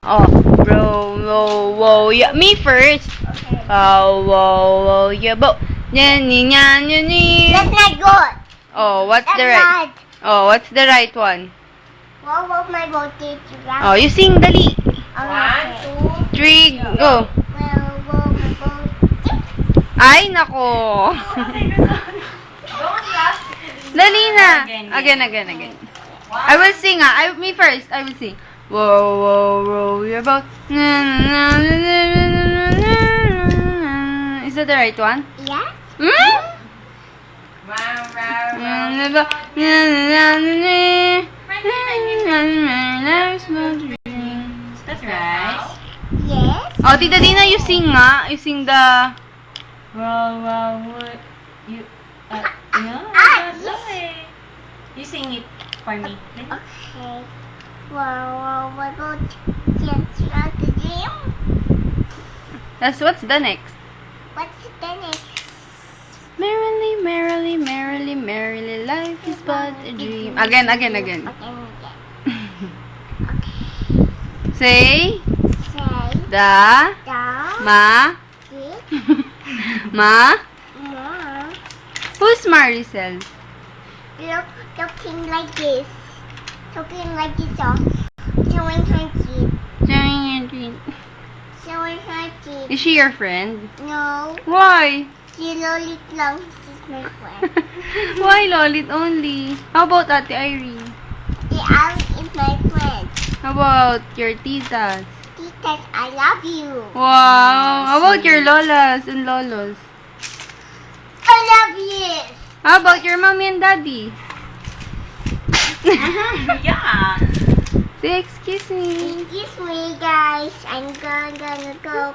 Oh, row, whoa, yeah. Me first. Okay. Whoa, yeah, bo. That's not good. Oh, what's That's the right? not. Oh, what's the right one? What my voltage? Oh, you sing, dali. 1, 2, 3, go. Well, my voltage. Ay, nako. Don't laugh. Dali na. Again. Again. I will sing, me first. I will sing. Whoa, row your boat. Is that the right one? Yeah. Hmm? That's right. Yes. Oh, Tita Dina, you sing nga. You sing the... What? You, no, yes. no way. You sing it for me. Okay. Well, my voltage. Yes, the dream. What's the next? What's the next? Merrily, life is but a dream. Again. Okay. Say, Say the, the ma, ma. Mom. Who's Maricel? Looking like this. Looking like this. Showing her teeth. Showing her teeth. Is she your friend? No. Why? She Lolit lang. She's my friend. Why Lolit only? How about Ate Irene? The Alice is my friend. How about your titas? Titas, I love you. Wow. How about your lolas and lolos? I love you. How about your mommy and daddy? Yeah. Say, excuse me. Excuse me, guys. I'm gonna go.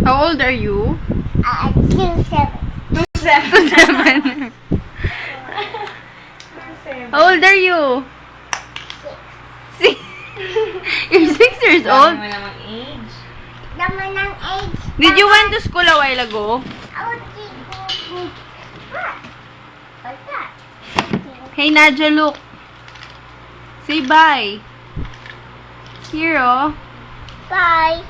How old are you? 2, 7. 7. How old are you? 6. You're 6 years old? Dami mo namang age. Naman ng age. Did you went to school a while ago? What's that? Hey Nadia, look. Say bye. Here, oh. Bye.